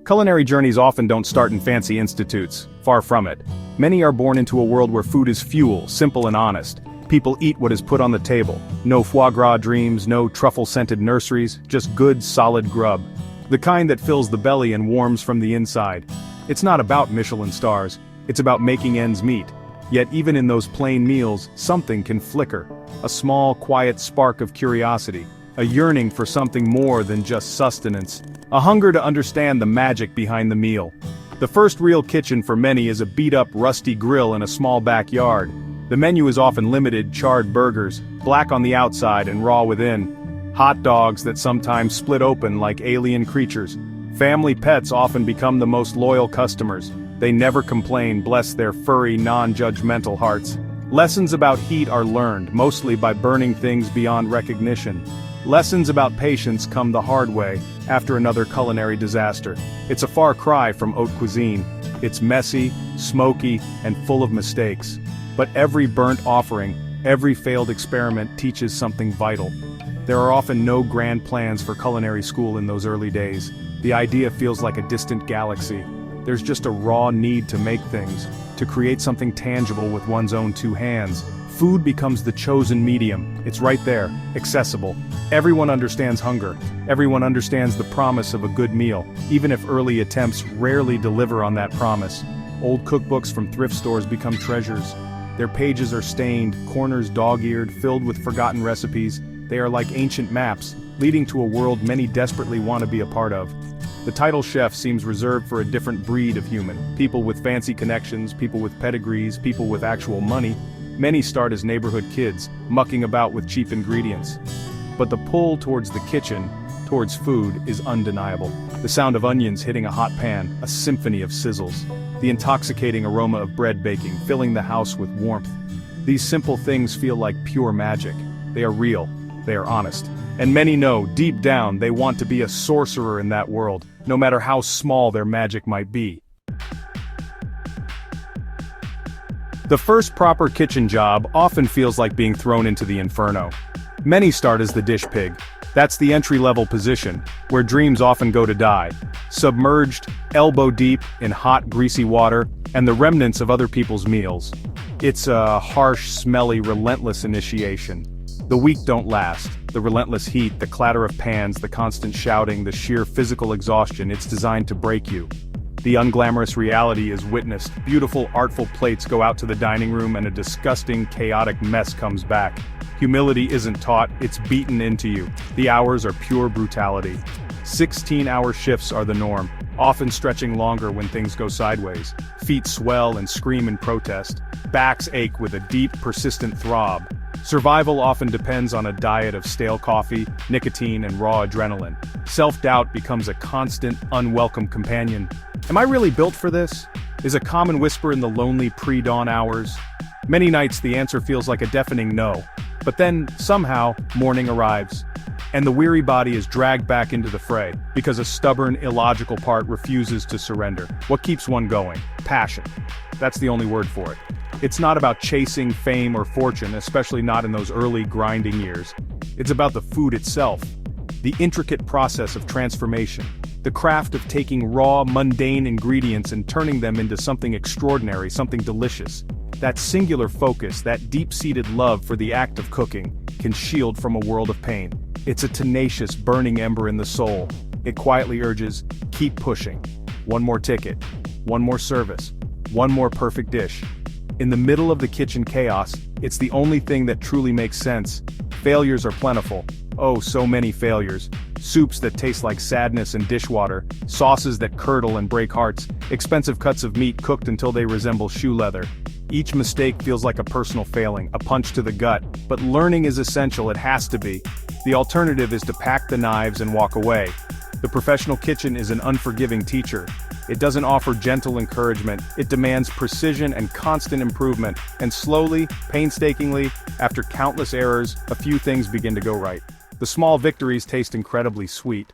Culinary journeys often don't start in fancy institutes, far from it. Many are born into a world where food is fuel, simple and honest. People eat what is put on the table. No foie gras dreams, no truffle-scented nurseries, just good, solid grub. The kind that fills the belly and warms from the inside. It's not about Michelin stars, it's about making ends meet. Yet even in those plain meals, something can flicker. A small, quiet spark of curiosity. A yearning for something more than just sustenance. A hunger to understand the magic behind the meal. The first real kitchen for many is a beat-up, rusty grill in a small backyard. The menu is often limited, charred burgers, black on the outside and raw within. Hot dogs that sometimes split open like alien creatures. Family pets often become the most loyal customers. They never complain, bless their furry, non-judgmental hearts. Lessons about heat are learned, mostly by burning things beyond recognition. Lessons about patience come the hard way, after another culinary disaster. It's a far cry from haute cuisine. It's messy, smoky, and full of mistakes. But every burnt offering, every failed experiment teaches something vital. There are often no grand plans for culinary school in those early days. The idea feels like a distant galaxy. There's just a raw need to make things, to create something tangible with one's own two hands. Food becomes the chosen medium. It's right there, accessible. Everyone understands hunger. Everyone understands the promise of a good meal, even if early attempts rarely deliver on that promise. Old cookbooks from thrift stores become treasures. Their pages are stained, corners dog-eared, filled with forgotten recipes. They are like ancient maps, leading to a world many desperately want to be a part of. The title chef seems reserved for a different breed of human. People with fancy connections, people with pedigrees, people with actual money. Many start as neighborhood kids, mucking about with cheap ingredients. But the pull towards the kitchen, towards food, is undeniable. The sound of onions hitting a hot pan, a symphony of sizzles. The intoxicating aroma of bread baking, filling the house with warmth. These simple things feel like pure magic. They are real. They are honest. And many know, deep down, they want to be a sorcerer in that world, no matter how small their magic might be. The first proper kitchen job often feels like being thrown into the inferno. Many start as the dish pig. That's the entry-level position, where dreams often go to die. Submerged, elbow-deep, in hot, greasy water, and the remnants of other people's meals. It's a harsh, smelly, relentless initiation. The weak don't last. The relentless heat, the clatter of pans, the constant shouting, the sheer physical exhaustion, it's designed to break you. The unglamorous reality is witnessed. Beautiful, artful plates go out to the dining room and a disgusting, chaotic mess comes back. Humility isn't taught, it's beaten into you. The hours are pure brutality. 16-hour shifts are the norm, often stretching longer when things go sideways. Feet swell and scream in protest. Backs ache with a deep, persistent throb. Survival often depends on a diet of stale coffee, nicotine, and raw adrenaline. Self-doubt becomes a constant, unwelcome companion. Am I really built for this? Is a common whisper in the lonely pre-dawn hours. Many nights the answer feels like a deafening no. But then, somehow, morning arrives. And the weary body is dragged back into the fray, because a stubborn, illogical part refuses to surrender. What keeps one going? Passion. That's the only word for it. It's not about chasing fame or fortune, especially not in those early grinding years. It's about the food itself. The intricate process of transformation. The craft of taking raw, mundane ingredients and turning them into something extraordinary, something delicious. That singular focus, that deep-seated love for the act of cooking, can shield from a world of pain. It's a tenacious, burning ember in the soul. It quietly urges, keep pushing. One more ticket. One more service. One more perfect dish. In the middle of the kitchen chaos, it's the only thing that truly makes sense. Failures are plentiful. Oh, so many failures. Soups that taste like sadness and dishwater, sauces that curdle and break hearts, expensive cuts of meat cooked until they resemble shoe leather. Each mistake feels like a personal failing, a punch to the gut, but learning is essential, it has to be. The alternative is to pack the knives and walk away. The professional kitchen is an unforgiving teacher. It doesn't offer gentle encouragement, it demands precision and constant improvement, and slowly, painstakingly, after countless errors, a few things begin to go right. The small victories taste incredibly sweet.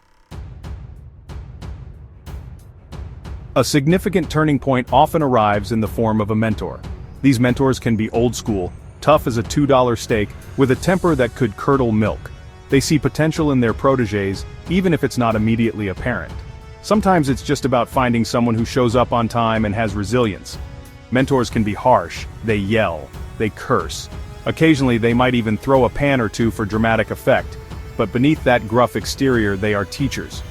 A significant turning point often arrives in the form of a mentor. These mentors can be old school, tough as a $2 steak, with a temper that could curdle milk. They see potential in their protégés, even if it's not immediately apparent. Sometimes it's just about finding someone who shows up on time and has resilience. Mentors can be harsh, they yell, they curse. Occasionally they might even throw a pan or two for dramatic effect, but beneath that gruff exterior they are teachers.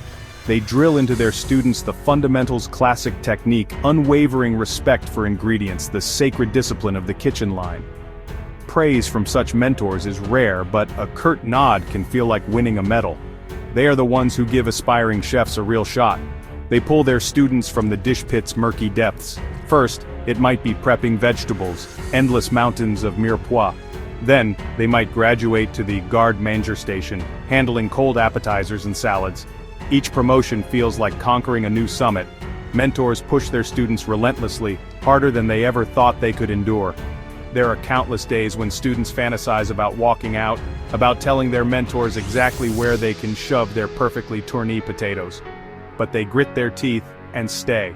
They drill into their students the fundamentals, classic technique, unwavering respect for ingredients, the sacred discipline of the kitchen line. Praise from such mentors is rare, but a curt nod can feel like winning a medal. They are the ones who give aspiring chefs a real shot. They pull their students from the dish pit's murky depths. First, it might be prepping vegetables, endless mountains of mirepoix. Then, they might graduate to the garde manger station, handling cold appetizers and salads. Each promotion feels like conquering a new summit. Mentors push their students relentlessly, harder than they ever thought they could endure. There are countless days when students fantasize about walking out, about telling their mentors exactly where they can shove their perfectly tourné potatoes. But they grit their teeth and stay.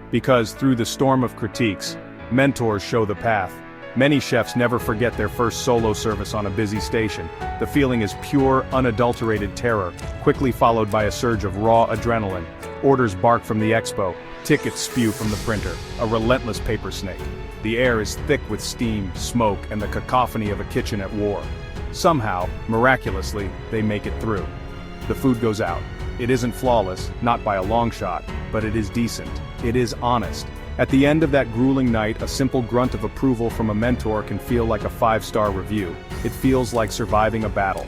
Because through the storm of critiques, mentors show the path. Many chefs never forget their first solo service on a busy station. The feeling is pure, unadulterated terror, quickly followed by a surge of raw adrenaline. Orders bark from the expo, tickets spew from the printer, a relentless paper snake. The air is thick with steam, smoke, and the cacophony of a kitchen at war. Somehow, miraculously, they make it through. The food goes out. It isn't flawless, not by a long shot, but it is decent. It is honest. At the end of that grueling night, a simple grunt of approval from a mentor can feel like a 5-star review. It feels like surviving a battle.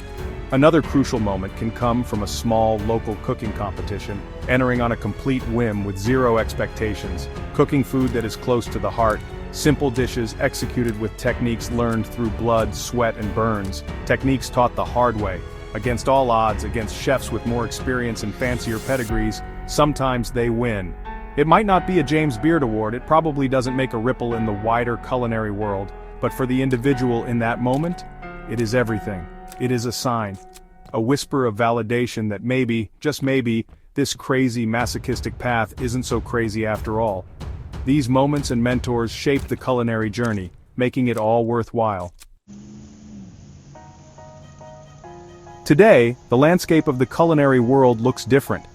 Another crucial moment can come from a small, local cooking competition, entering on a complete whim with zero expectations, cooking food that is close to the heart, simple dishes executed with techniques learned through blood, sweat, and burns, techniques taught the hard way. Against all odds, against chefs with more experience and fancier pedigrees, sometimes they win. It might not be a James Beard Award, it probably doesn't make a ripple in the wider culinary world, but for the individual in that moment, it is everything. It is a sign. A whisper of validation that maybe, just maybe, this crazy masochistic path isn't so crazy after all. These moments and mentors shape the culinary journey, making it all worthwhile. Today, the landscape of the culinary world looks different.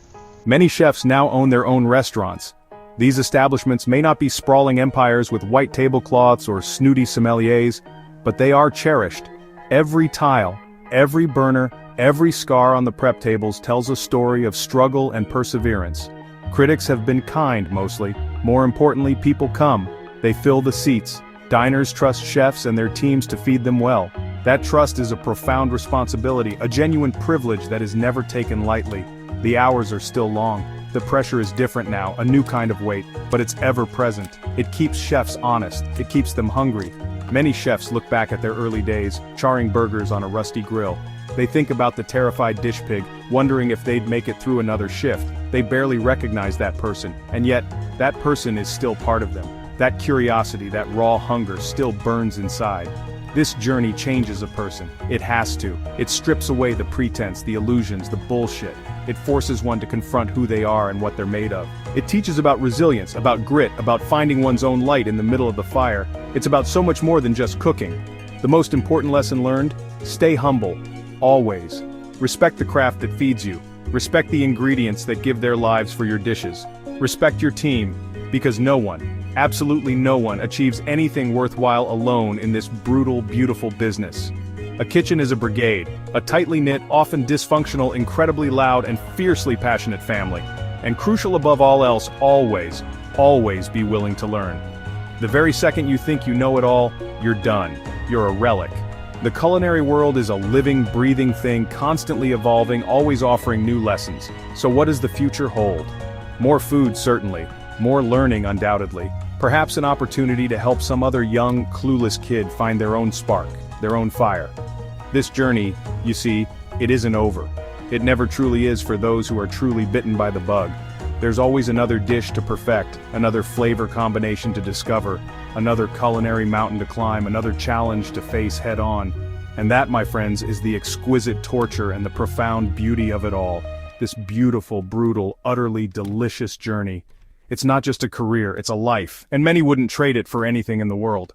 Many chefs now own their own restaurants. These establishments may not be sprawling empires with white tablecloths or snooty sommeliers, but they are cherished. Every tile, every burner, every scar on the prep tables tells a story of struggle and perseverance. Critics have been kind mostly. More importantly, people come. They fill the seats. Diners trust chefs and their teams to feed them well. That trust is a profound responsibility, a genuine privilege that is never taken lightly. The hours are still long. The pressure is different now, a new kind of weight, but it's ever present. It keeps chefs honest. It keeps them hungry. Many chefs look back at their early days, charring burgers on a rusty grill. They think about the terrified dish pig, wondering if they'd make it through another shift. They barely recognize that person, and yet, that person is still part of them. That curiosity, that raw hunger still burns inside. This journey changes a person. It has to. It strips away the pretense, the illusions, the bullshit. It forces one to confront who they are and what they're made of. It teaches about resilience, about grit, about finding one's own light in the middle of the fire. It's about so much more than just cooking. The most important lesson learned? Stay humble. Always. Respect the craft that feeds you. Respect the ingredients that give their lives for your dishes. Respect your team, because no one, absolutely no one, achieves anything worthwhile alone in this brutal, beautiful business. A kitchen is a brigade, a tightly knit, often dysfunctional, incredibly loud and fiercely passionate family. And crucial above all else, always, always be willing to learn. The very second you think you know it all, you're done. You're a relic. The culinary world is a living, breathing thing, constantly evolving, always offering new lessons. So what does the future hold? More food, certainly. More learning, undoubtedly. Perhaps an opportunity to help some other young, clueless kid find their own spark, their own fire. This journey, you see, it isn't over. It never truly is for those who are truly bitten by the bug. There's always another dish to perfect, another flavor combination to discover, another culinary mountain to climb, another challenge to face head-on. And that, my friends, is the exquisite torture and the profound beauty of it all. This beautiful, brutal, utterly delicious journey. It's not just a career, it's a life, and many wouldn't trade it for anything in the world.